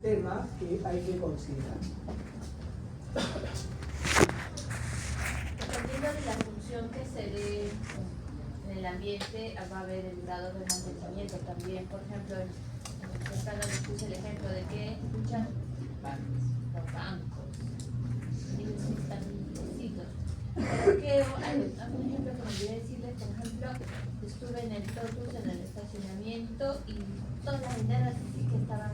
tema que hay que considerar. Dependiendo de la función que se dé en el ambiente, va a haber el grado de mantenimiento también. Por ejemplo, en el escala les puse el ejemplo de que luchan los bancos, y están limpiecitos. Porque hay un ejemplo que me olvidé decirles, por ejemplo, estuve en el Totus, en el estacionamiento, y todas las hileras sí que estaban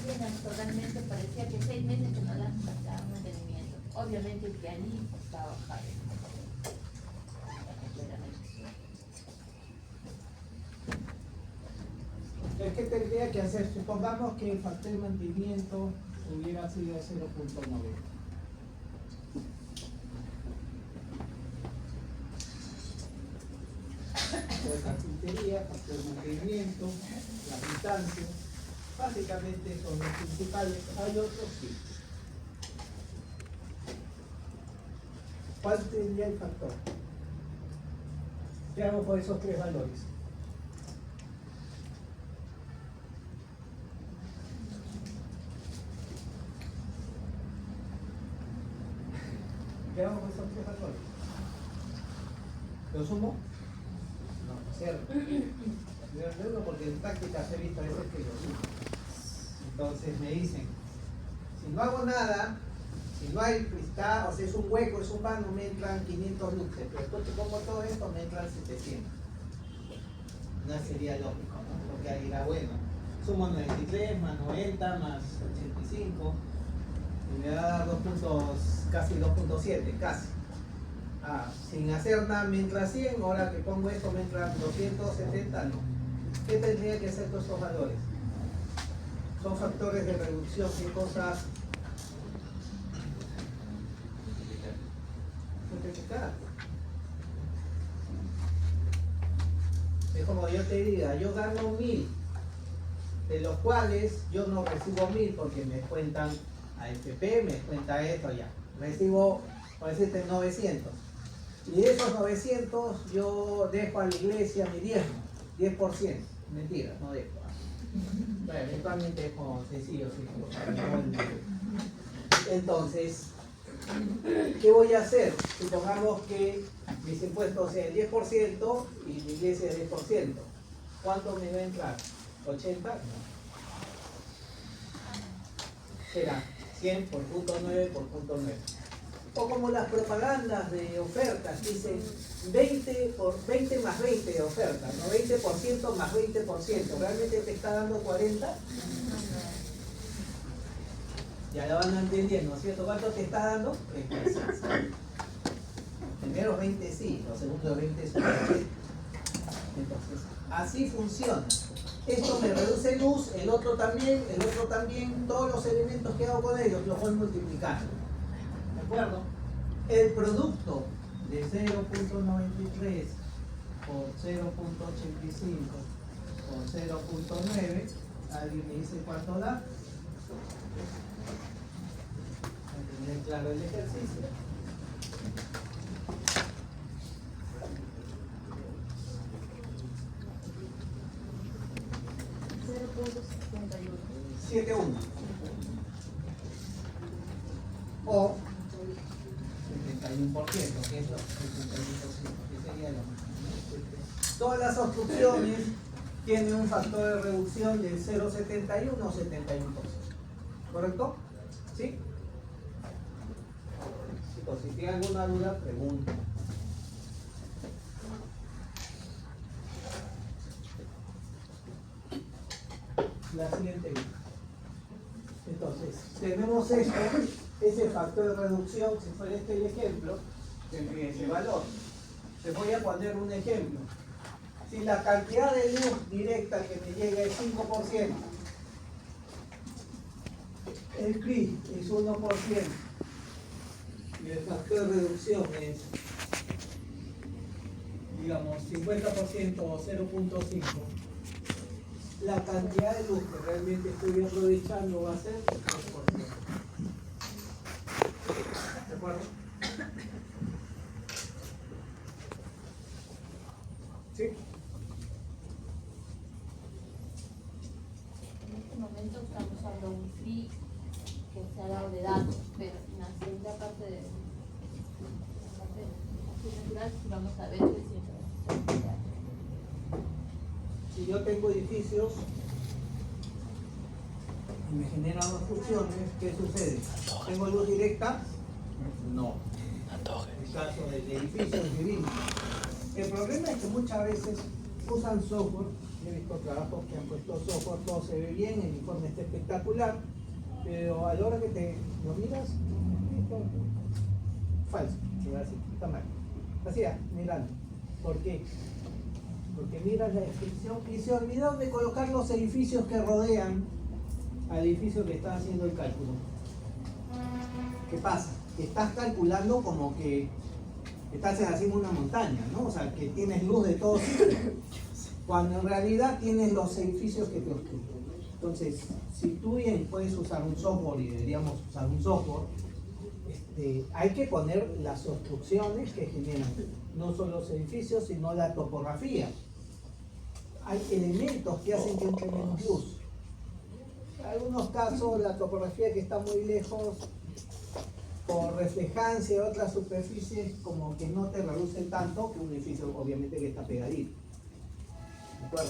llenas totalmente, parecía que 6 meses que no las pasaban mantenimiento. Obviamente el pianista estaba bajado. ¿Qué tendría que hacer? Supongamos que el factor de mantenimiento hubiera sido 0.9. La carpintería, factor de mantenimiento, la distancia, básicamente son los principales. Hay otros sí. ¿Cuál sería el factor? ¿Qué hago con esos tres valores? ¿Qué hago con esos tres valores? ¿Lo sumo? No, cierto. Porque en práctica he visto a veces que lo sumo. Entonces me dicen, si no hago nada, si no hay cristal, o sea, es un hueco, es un vano, me entran 500 luxes, pero después que pongo todo esto, me entran 700. No sería lógico, ¿no? Porque ahí dirá, bueno, sumo 93 más 90 más 85 y me da 2 puntos, casi 2.7, casi. Sin hacer nada me entra 100, ahora que pongo esto me entra 270, no. ¿Qué tendría que hacer con estos valores? Son factores de reducción, ¿qué cosas? Multiplicar. Es como yo te diga, yo gano 1000, de los cuales yo no recibo 1000 porque me cuentan AFP, me cuenta esto ya. Recibo, por decirte, 900. Y de esos 900 yo dejo a la iglesia mi diezmo, 10%. Mentira, no dejo. Bueno, eventualmente es como sencillo, sí. Entonces, ¿qué voy a hacer? Supongamos que mis impuestos sean 10% y la iglesia 10%. ¿Cuánto me va a entrar? ¿80? No. Será 100 por punto 9 por punto 9. O como las propagandas de ofertas, dicen 20 más 20 de oferta, ¿no? 20% más 20%. ¿Realmente te está dando 40? Ya lo van entendiendo, ¿no es cierto? ¿Cuánto te está dando? 36. Primero 20 sí, los segundos 20 son 80. Entonces, así funciona. Esto me reduce luz, el otro también, todos los elementos que hago con ellos los voy multiplicando. ¿De acuerdo? El producto de 0.93 por 0.85 por 0.9, ¿alguien me dice cuánto da? Para tener claro el ejercicio. $7.1 o 71%, que es lo 71%, que sería lo mismo. Todas las obstrucciones tienen un factor de reducción de 0.71 o 71%. ¿Correcto? ¿Sí? Chicos, si tienen alguna duda, pregunten. La siguiente vez. Entonces, tenemos esto, ese factor de reducción, si fuera este el ejemplo, tendría ese valor. Les voy a poner un ejemplo. Si la cantidad de luz directa que me llega es 5%, el CRI es 1% y el factor de reducción es, digamos, 50% o 0.5%, la cantidad de luz que realmente estoy aprovechando va a ser 3%. ¿De acuerdo? ¿Sí? En este momento estamos ejemplo, Wi-Fi que se ha dado de datos, pero en la segunda parte de la parte natural vamos a ver que siempre. Si yo tengo edificios y me generan obstrucciones, ¿qué sucede? ¿Tengo luz directa? No. En el caso del edificio es divino. El problema es que muchas veces usan software. He visto trabajos que han puesto software, todo se ve bien, el informe está espectacular, pero a la hora que te lo miras, esto falso, se va a decir, está mal. Así es, mirando. ¿Por qué? Porque miras la descripción y se olvidaron de colocar los edificios que rodean al edificio que está haciendo el cálculo. ¿Qué pasa? Que estás calculando como que estás haciendo una montaña, ¿no? O sea, que tienes luz de todos sitios, cuando en realidad tienes los edificios que te obstruyen. Entonces, si tú bien puedes usar un software y deberíamos usar un software, hay que poner las obstrucciones que generan no solo los edificios, sino la topografía. Hay elementos que hacen que entre menos luz. En algunos casos, la topografía que está muy lejos, por reflejancia de otras superficies, como que no te reducen tanto que un edificio, obviamente, que está pegadito. ¿De acuerdo?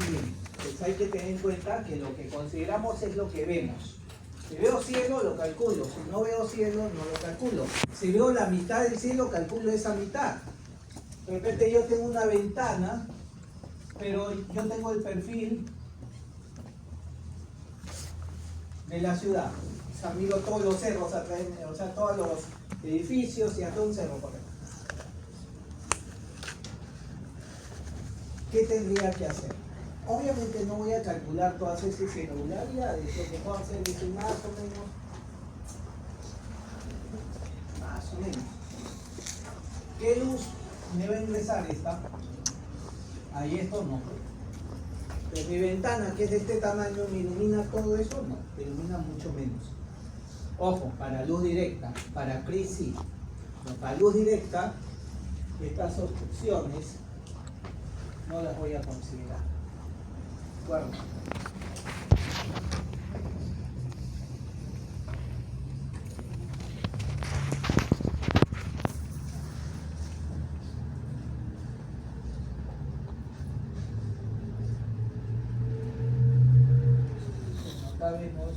Bien, pues hay que tener en cuenta que lo que consideramos es lo que vemos. Si veo cielo, lo calculo. Si no veo cielo, no lo calculo. Si veo la mitad del cielo, calculo esa mitad. De repente yo tengo una ventana, pero yo tengo el perfil de la ciudad. O sea, miro todos los cerros, o sea, todos los edificios y hasta un cerro por ahí. ¿Qué tendría que hacer? Obviamente no voy a calcular todas esas irregularidades, lo que puedo hacer es más o menos. ¿Qué luz me va a ingresar esta? Ahí esto no. Pero mi ventana, que es de este tamaño, ¿me ilumina todo eso? No, me ilumina mucho menos. Ojo, para luz directa, para crisis sí. No, para luz directa, estas obstrucciones no las voy a considerar. ¿De acuerdo? Acá vemos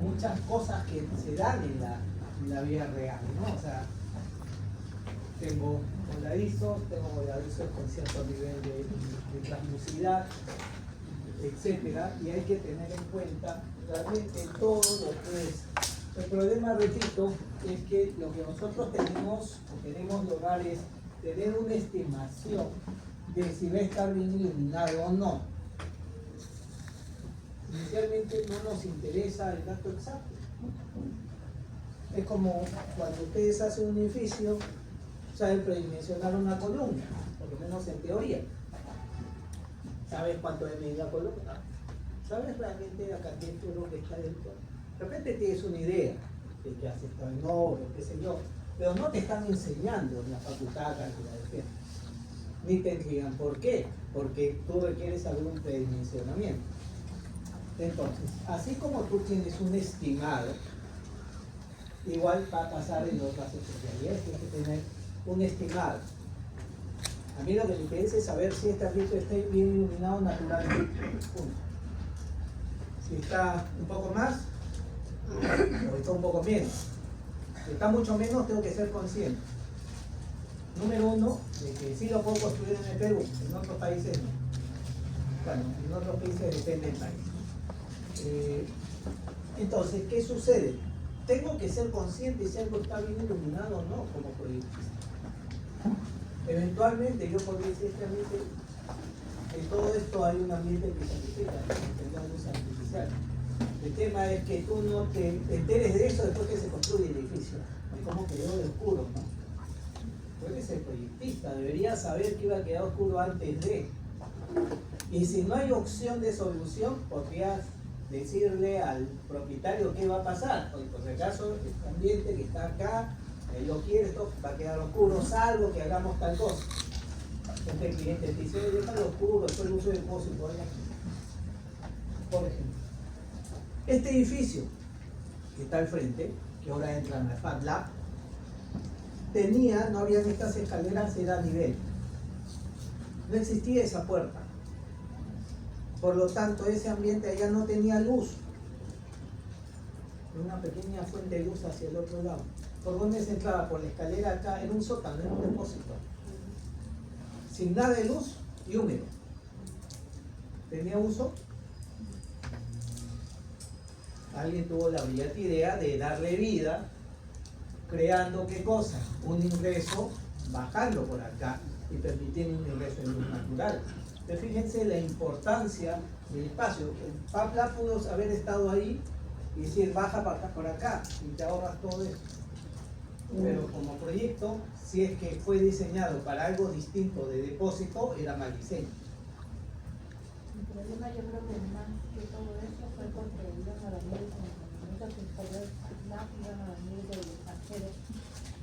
muchas cosas que se dan en la vida real, ¿no? O sea, tengo voladizos con cierto nivel de translucidad, etcétera, y hay que tener en cuenta realmente todo lo que es. El problema, repito, es que lo que nosotros queremos lograr es tener una estimación de si va a estar bien iluminado o no. Inicialmente no nos interesa el dato exacto. Es como cuando ustedes hacen un edificio, saben predimensionar una columna, por lo menos en teoría. ¿Sabes cuánto es medir la columna? ¿Sabes realmente la cantidad de flujo que está dentro? De repente tienes una idea de que hace esto en obra, qué sé yo, pero no te están enseñando en la facultad de calculación. Ni te enseñan por qué, porque tú requieres algún predimensionamiento. Entonces, así como tú tienes un estimado, igual va a pasar en otras especialidades, tienes que tener un estimado. A mí lo que me interesa es saber si este objeto está bien iluminado naturalmente. Punto. Si está un poco más, o está un poco menos. Si está mucho menos, tengo que ser consciente. Número uno, de que sí lo puedo construir en el Perú, en otros países no. Bueno, en otros países depende del país. Entonces, ¿qué sucede? Tengo que ser consciente si algo está bien iluminado o no como proyectista. Eventualmente yo podría decir que en todo esto hay un ambiente que se necesita, la luz artificial. El tema es que tú no te enteres de eso después que se construye el edificio. Es como que quedó de oscuro, ¿no? Tú eres el proyectista, deberías saber que iba a quedar oscuro antes de. Y si no hay opción de solución, podrías decirle al propietario qué va a pasar. Porque por si acaso este ambiente que está acá, él lo quiere, esto va a quedar oscuro, salvo que hagamos tal cosa. Este cliente te dice, déjalo oscuro, después el uso de depósito. Por ejemplo, este edificio que está al frente, que ahora entra en la Fab Lab, no había estas escaleras, era a nivel. No existía esa puerta. Por lo tanto, ese ambiente allá no tenía luz. Una pequeña fuente de luz hacia el otro lado. ¿Por dónde se entraba? Por la escalera acá, en un sótano, en un depósito. Sin nada de luz y húmedo. ¿Tenía uso? Alguien tuvo la brillante idea de darle vida, creando ¿qué cosa? Un ingreso, bajando por acá y permitiendo un ingreso de luz natural. Pero fíjense la importancia del espacio. El Fab pudo haber estado ahí y decir baja por acá y te ahorras todo eso. Pero como proyecto, si es que fue diseñado para algo distinto de depósito, era mal diseño. El problema yo creo que más que todo eso fue porque iban a venir con que poder más iban a venir de extranjeros.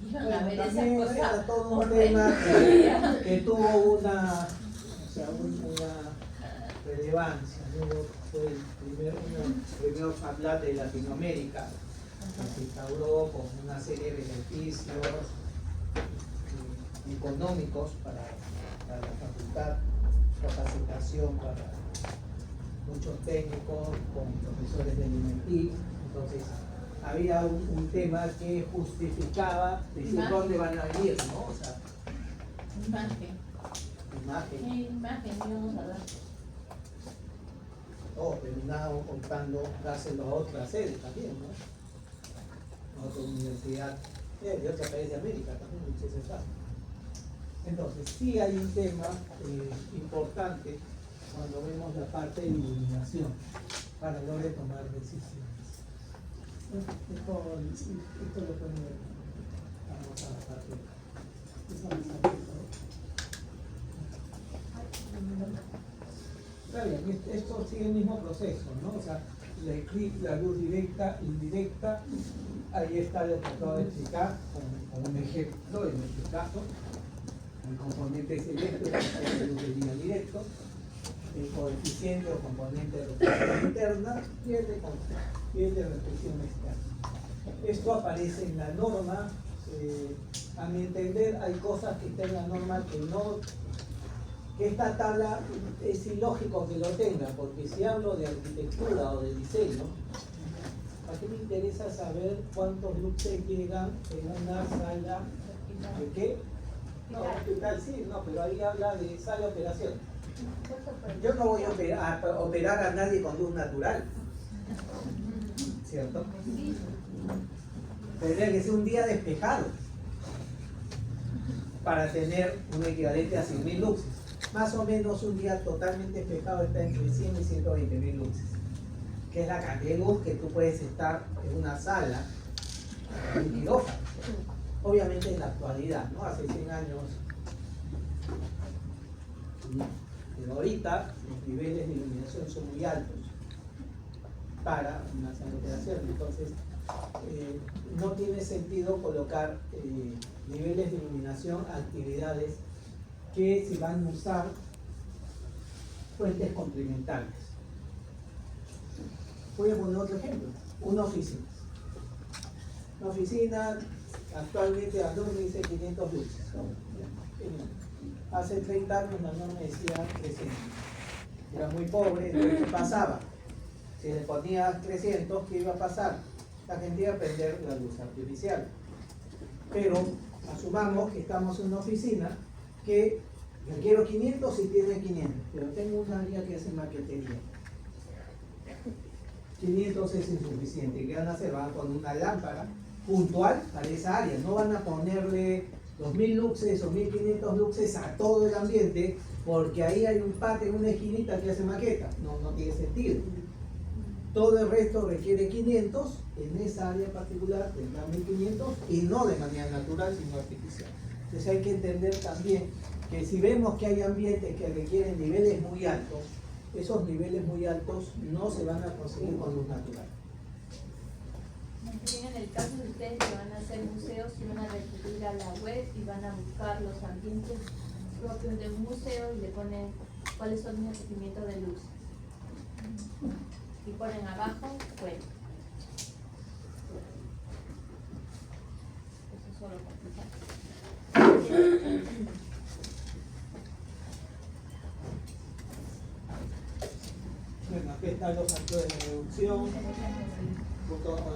Iban a ver También esas era cosas todo un tema que tuvo una relevancia, ¿no? Fue el primer Fab de Latinoamérica, que se instauró con una serie de beneficios económicos para la facultad, capacitación para muchos técnicos, con profesores del INETI. Entonces había un tema que justificaba decir dónde van a vivir, ¿no? O sea, imagen. Imagen. Imagen íbamos a dar. Terminaron optando dárselo a otra sede también, ¿no? A otra universidad de otro país de América también, muchos se sabe. Entonces, sí hay un tema importante cuando vemos la parte de iluminación para lograr tomar decisiones. Esto lo podemos ver. Vamos a la parte. Está bien, esto sigue el mismo proceso, ¿no? O sea, la luz directa, indirecta, ahí está lo que acabo de explicar con un ejemplo, en este caso, el componente celeste, la luz de línea directo, el coeficiente o componente de reflexión interna y el de reflexión externa. Esto aparece en la norma. A mi entender, hay cosas que están en la norma que esta tabla es ilógico que lo tenga, porque si hablo de arquitectura o de diseño, ¿a qué me interesa saber cuántos luxes llegan en una sala de qué? No, hospital sí, no, pero ahí habla de sala de operación. Yo no voy a operar a nadie con luz natural, ¿cierto? Tendría que ser un día despejado para tener un equivalente a 100.000 luxes. Más o menos un día totalmente despejado está entre 100 y 120.000 luxes, que es la cantidad de luz que tú puedes estar en una sala, en un quirófano. Obviamente en la actualidad, ¿no? Hace 100 años, pero ahorita los niveles de iluminación son muy altos para una sala de operación. Entonces, no tiene sentido colocar niveles de iluminación a actividades que se van a usar fuentes complementarias. Voy a poner otro ejemplo, una oficina. Una oficina actualmente la norma dice 500 luces. Hace 30 años la norma decía 300. Era muy pobre, entonces ¿qué pasaba? Si le ponías 300, ¿qué iba a pasar? La gente iba a prender la luz artificial. Pero asumamos que estamos en una oficina que requiero 500 y tiene 500, pero tengo un área que hace maquetería. 500 es insuficiente. ¿Qué van a hacer? Van a poner una lámpara puntual para esa área. No van a ponerle 2000 luxes o 1500 luxes a todo el ambiente porque ahí hay un patio en una esquinita que hace maqueta. No tiene sentido. Todo el resto requiere 500, en esa área particular tendrá 1500 y no de manera natural sino artificial. Entonces hay que entender también que si vemos que hay ambientes que requieren niveles muy altos, esos niveles muy altos no se van a conseguir con luz natural. En el caso de ustedes que van a hacer museos y van a recurrir a la web y van a buscar los ambientes propio de un museo y le ponen cuáles son los requerimientos de luz. Y ponen abajo, bueno. Eso es solo complicado. Bueno, aquí están los factores de reducción,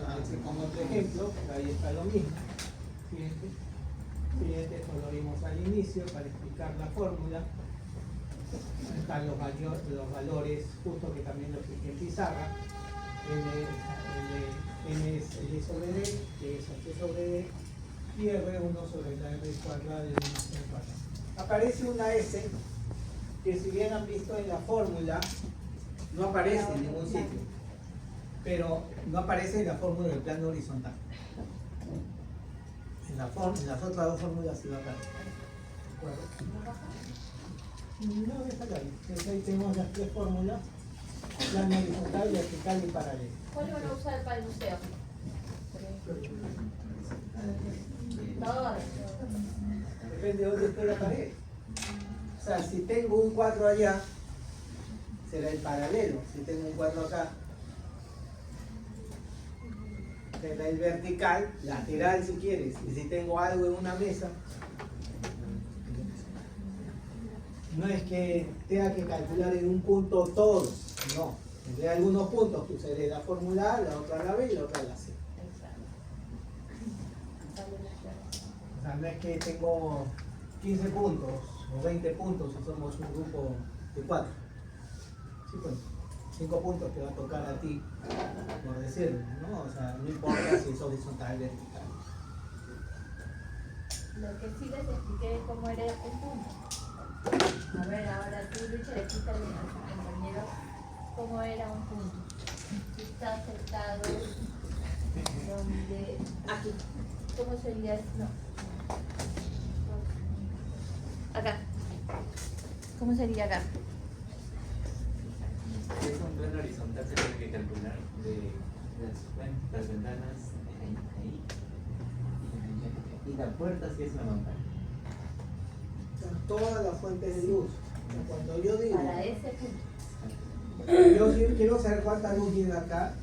así como otro ejemplo, ahí está lo mismo. Siguiente, esto lo vimos al inicio para explicar la fórmula. Están los valores justos que también lo expliqué en pizarra. N es L sobre D, que es H sobre D, y R1 sobre la R cuadrada de 1 sobre 4. Aparece una S que, si bien han visto en la fórmula, no aparece en ningún sitio, pero no aparece en la fórmula del plano horizontal. En las otras dos fórmulas sí va a aparecer. ¿De acuerdo? No, déjalo ahí. Entonces ahí tenemos las tres fórmulas: plano horizontal, vertical y paralelo. ¿Cuál van a usar para el museo? Todas. Depende de dónde esté la pared. O sea, si tengo un cuadro allá, será el paralelo. Si tengo un cuadro acá, será el vertical, lateral si quieres. Y si tengo algo en una mesa, no es que tenga que calcular en un punto todos, no. Tendré algunos puntos que usaré la fórmula A, la otra la B y la otra la C. O sea, no es que tengo 15 puntos o 20 puntos si somos un grupo de 4. Sí, pues, 5 puntos te va a tocar a ti, por decirlo, ¿no? O sea, no importa si es horizontal o vertical. Lo que sí les expliqué cómo era el punto. A ver, ahora tú, Lucha, le explícale a su compañero cómo era un punto. Si está sentado donde... Aquí. ¿Cómo sería eso? No. Acá. ¿Cómo sería acá? Es un plano horizontal, se tiene que calcular de las ventanas ahí. Y la puerta sí es una montaña. Todas las fuentes de luz. Cuando yo digo, Para ese punto. yo quiero saber cuánta luz llega acá.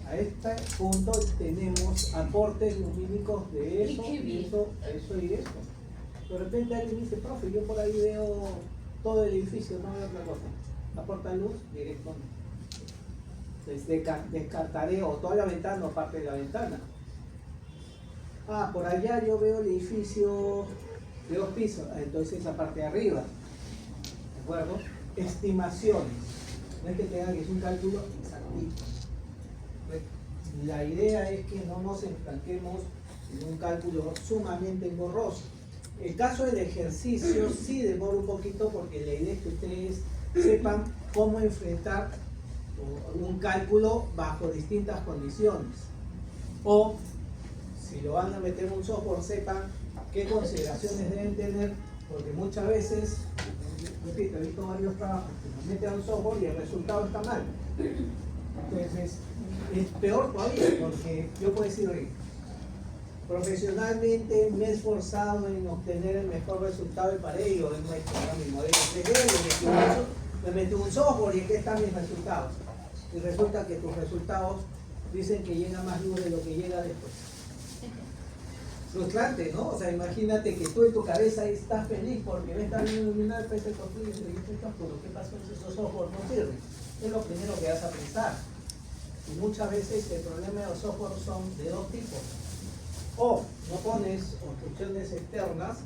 A este punto tenemos aportes lumínicos de eso, eso y eso. De repente alguien dice, profe, yo por ahí veo todo el edificio, no veo otra cosa. Aporta luz directamente. Entonces descartaré o toda la ventana o parte de la ventana. Ah, por allá yo veo el edificio de 2 pisos, entonces esa parte de arriba. ¿De acuerdo? Estimaciones. No es que tenga que ser un cálculo exactito. La idea es que no nos estanquemos en un cálculo sumamente engorroso. El caso del ejercicio sí demora un poquito porque la idea es que ustedes sepan cómo enfrentar un cálculo bajo distintas condiciones. O si lo van a meter en un software, sepan qué consideraciones deben tener, porque muchas veces, repito, he visto varios trabajos que nos meten a un software y el resultado está mal. Entonces es peor todavía, porque yo puedo decir, oye, profesionalmente me he esforzado en obtener el mejor resultado para ello, en mi modelo 3D, me metí un software y aquí están mis resultados. Y resulta que tus resultados dicen que llega más luz de lo que llega después. Frustrante, ¿no? O sea, imagínate que tú en tu cabeza estás feliz porque ves tan bien iluminado el PC con tu y dices, ¿qué pasó? Esos software no sirven. Es lo primero que vas a pensar. Y muchas veces el problema de los software son de dos tipos. O no pones obstrucciones externas,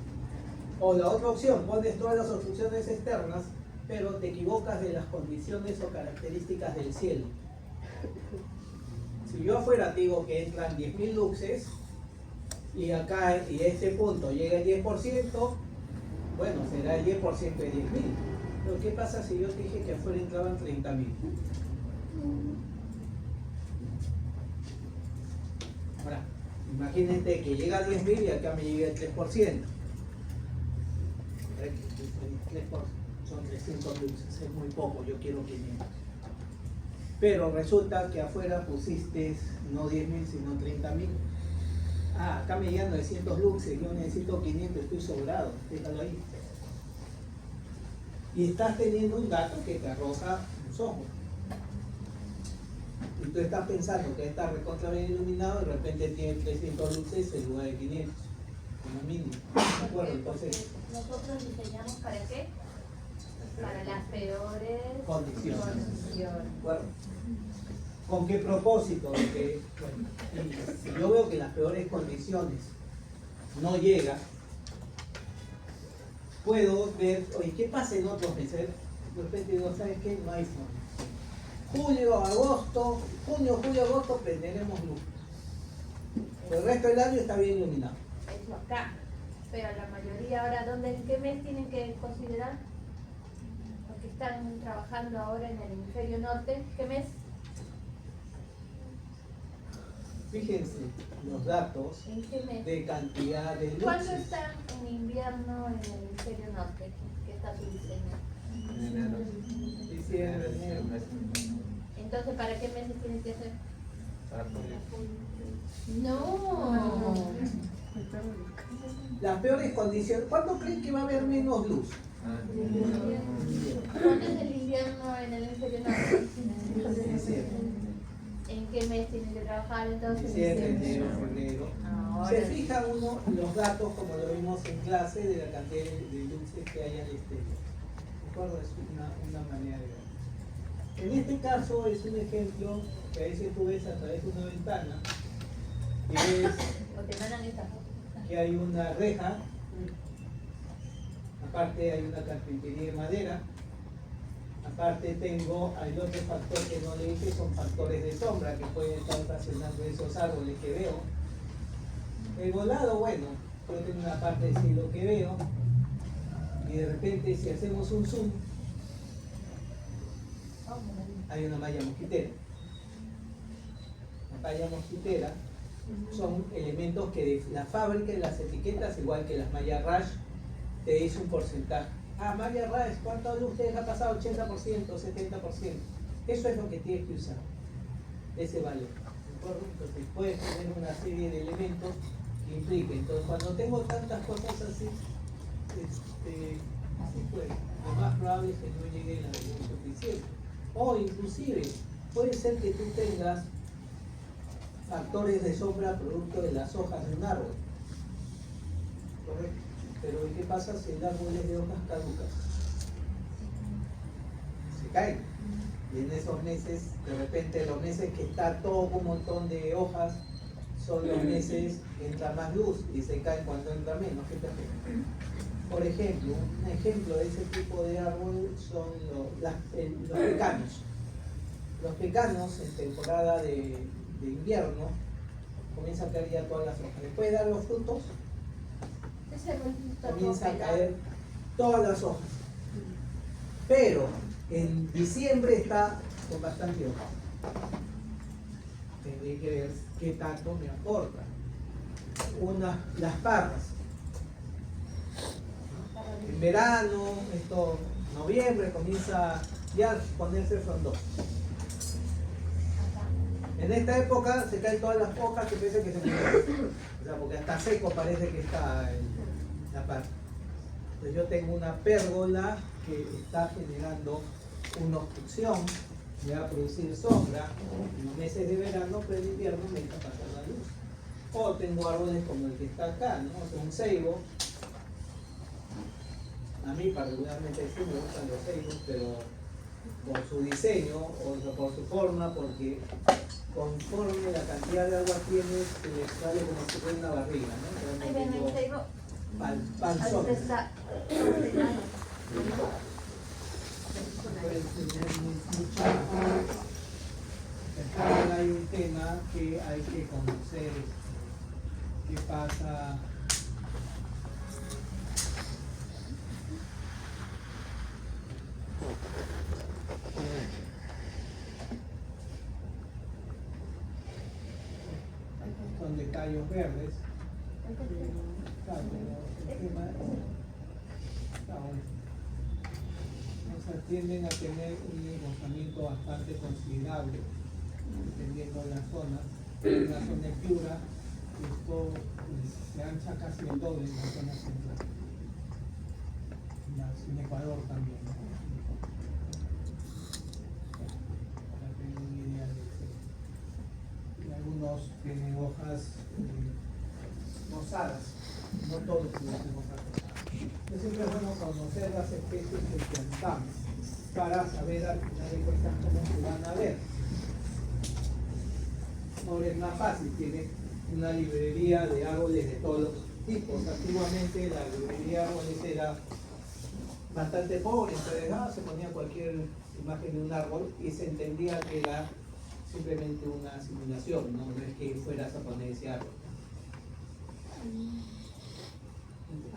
o la otra opción, pones todas las obstrucciones externas, pero te equivocas de las condiciones o características del cielo. Si yo afuera digo que entran 10.000 luxes, y acá y a este punto llega el 10%, bueno, será el 10% de 10.000. Pero ¿qué pasa si yo te dije que afuera entraban 30.000? Ahora, imagínate que llega a 10.000 y acá me llega el 3%. El 3% son 300 luces, es muy poco, yo quiero 500. Pero resulta que afuera pusiste no 10.000 sino 30.000. Ah, acá me llegan 900 luxes, yo necesito 500, estoy sobrado, déjalo ahí. y estás teniendo un gato que te arroja los ojos. Y tú estás pensando que está recontra bien iluminado, de repente tiene 300 luces en lugar de 500, como mínimo. ¿De acuerdo? Entonces, nosotros diseñamos ¿para qué? Para las peores condiciones. condiciones. ¿De acuerdo? ¿Con qué propósito? Porque, bueno, si yo veo que las peores condiciones no llega, puedo ver, oye, ¿qué pasa en otros meses? De repente digo, ¿sabes qué? No hay forma. Junio, agosto, prenderemos luz. El resto del año está bien iluminado. Eso acá. Pero la mayoría ahora, ¿en qué mes tienen que considerar? Los que están trabajando ahora en el hemisferio norte, ¿qué mes? Fíjense los datos ¿En qué mes? de cantidad de luces. ¿Cuándo están en invierno en el hemisferio norte? ¿Qué está su diseño? Diciembre, enero. Entonces, ¿para qué meses tienen que hacer? Para poder. No. Las peores condiciones. ¿Cuándo creen que va a haber menos luz? ¿Cuándo es el invierno en el hemisferio norte? Diciembre. ¿En qué mes tienen que trabajar entonces? Diciembre, enero, febrero. Ahora Se sí. fija uno los datos, como lo vimos en clase, de la cantidad de luces que hay al exterior. ¿De acuerdo? Es una manera de ver. En este caso es un ejemplo que a veces tú ves a través de una ventana, y ves O te mandan esta foto. que hay una reja, aparte hay una carpintería de madera, aparte hay otro factor que no le dije, son factores de sombra que pueden estar ocasionando esos árboles que veo. El volado, bueno, yo tengo una parte de cielo que veo, y de repente si hacemos un zoom, hay una malla mosquitera. La malla mosquitera son elementos que de la fábrica y las etiquetas, igual que las mallas Rush, te dice un porcentaje. Ah, malla Rush, ¿cuánta luz te deja pasar? 80%, 70%. Eso es lo que tienes que usar, ese valor. ¿De acuerdo? Entonces puedes tener una serie de elementos que impliquen. Entonces cuando tengo tantas cosas así, así pues, lo más probable es que no llegue la luz suficiente. O inclusive, puede ser que tú tengas factores de sombra producto de las hojas de un árbol. ¿Correcto? Pero ¿y qué pasa si el árbol es de hojas caducas? Se cae. Y en esos meses, de repente los meses que está todo un montón de hojas, son los meses que entra más luz y se caen cuando entra menos. ¿Qué te afecta? Por ejemplo, un ejemplo de ese tipo de árbol son los pecanos. Los pecanos en temporada de invierno comienzan a caer ya todas las hojas. Después de dar los frutos, comienza a caer todas las hojas. Pero en diciembre está con bastante hoja. Tendré que ver qué tanto me aporta. Las parras. En verano, noviembre, comienza ya a ponerse frondoso. En esta época se caen todas las hojas que parece que se murieron. O sea, porque hasta seco parece que está la parra. Entonces yo tengo una pérgola que está generando una obstrucción, me va a producir sombra en los meses de verano, pero en invierno me deja pasar la luz. O tengo árboles como el que está acá, ¿no? O sea, un ceibo. A mí particularmente sí me gustan los ceibos, pero por su diseño o por su forma, porque conforme la cantidad de agua tienes, se le sale como si fuera una barriga, ¿no? Ahí ven el ceibo. Panzón. Ahorita está. Puedes tener mucha. Acá hay un tema que hay que conocer. ¿Qué pasa? Son de tallos verdes. Claro, pero el tema está bueno. O sea, tienden a tener un engrosamiento bastante considerable, dependiendo de las zonas. En la zona de Piura, esto se ancha casi el doble en la zona central. en Ecuador también, ¿no? Para tener una idea de algunos tienen hojas rosadas, no todos tienen hojas rosadas. Es siempre bueno conocer las especies que plantamos para saber al final de cuentas cómo se van a ver. Ahora es más fácil, tiene una librería de árboles de todos los tipos. Antiguamente la librería de árboles era bastante pobre, entonces se ponía cualquier imagen de un árbol y se entendía que era simplemente una simulación, no es que fueras a poner ese árbol.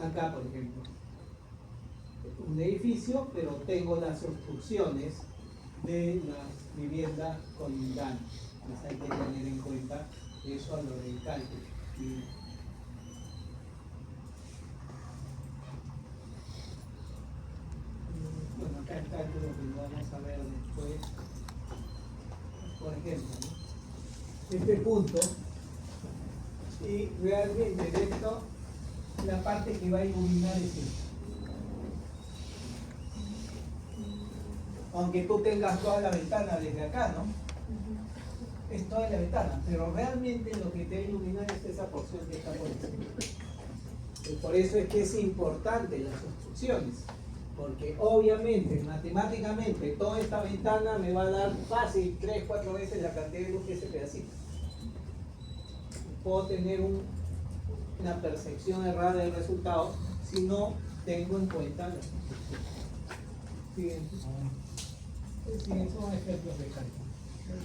Acá, por ejemplo, un edificio, pero tengo las obstrucciones de las viviendas colindantes. Hay que tener en cuenta eso a lo del cálculo. Bueno, acá el cálculo que lo vamos a ver después. Por ejemplo, ¿no? Este punto, y realmente de esto, la parte que va a iluminar es esta. Aunque tú tengas toda la ventana desde acá, ¿no? Es toda la ventana, pero realmente lo que te va a iluminar es esa porción que está por encima. Y por eso es que es importante las obstrucciones, porque obviamente, matemáticamente, toda esta ventana me va a dar fácil 3-4 veces la cantidad de luz que ese pedacito. Puedo tener una percepción errada del resultado si no tengo en cuenta las obstrucciones. Siguiente. Sí, son ejemplos de cálculo.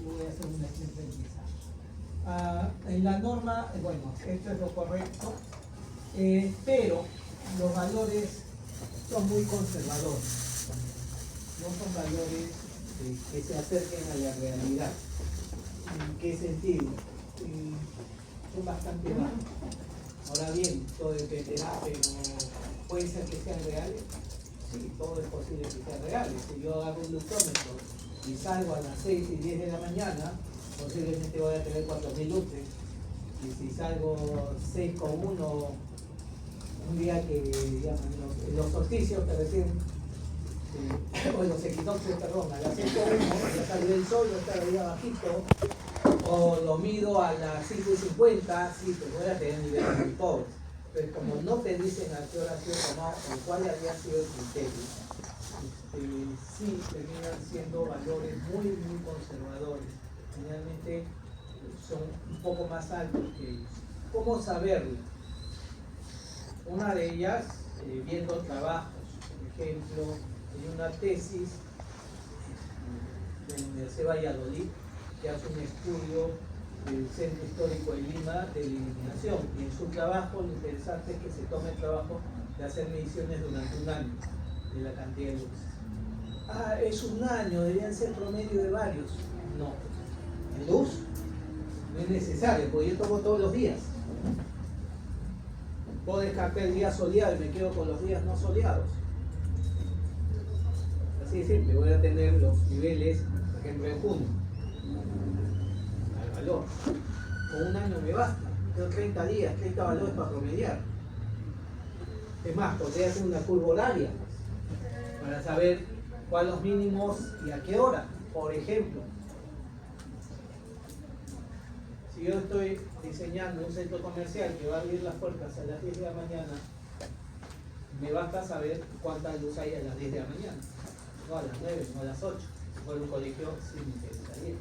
Voy a hacer un ejemplo quizá. En la norma, bueno, esto es lo correcto, pero los valores son muy conservadores. No son valores que se acerquen a la realidad. ¿En qué sentido? Son bastante bajos. Ahora bien, todo dependerá, pero puede ser que sean reales. Sí, todo es posible que sean reales. Si yo hago un lucrómetro y salgo a las 6 y 10 de la mañana, posiblemente voy a tener 4.000 luces. Y si salgo 6,1, un día que, digamos, los solsticios que recién, o los equinoccios, perdón, a las 6,1 ya salió el sol, yo estaría bajito, o lo mido a las 5:50, sí, pues voy a tener niveles muy pobres. Pero como no te dicen a qué hora ha sido tomado o cuál había sido el criterio, sí terminan siendo valores muy conservadores. Generalmente son un poco más altos que ellos. ¿Cómo saberlo? Una de ellas, viendo trabajos. Por ejemplo, hay una tesis de la Universidad de Valladolid que hace un estudio del Centro Histórico de Lima de la iluminación, y en su trabajo lo interesante es que se tome el trabajo de hacer mediciones durante un año de la cantidad de luces. Es un año, deberían ser promedio de varios. No, en luz no es necesario, porque yo tomo todos los días. Puedo descartar el día soleado y me quedo con los días no soleados. Así de simple, voy a tener los niveles, por ejemplo, en junio. Valor. Con un año me basta. Tengo 30 días, 30 valores para promediar. Es más, podría hacer una curva horaria para saber cuáles los mínimos y a qué hora. Por ejemplo, si yo estoy diseñando un centro comercial que va a abrir las puertas a las 10 de la mañana, me basta saber cuánta luz hay a las 10 de la mañana. No a las 9, no a las 8. Si fuera un colegio, sí me interesaría.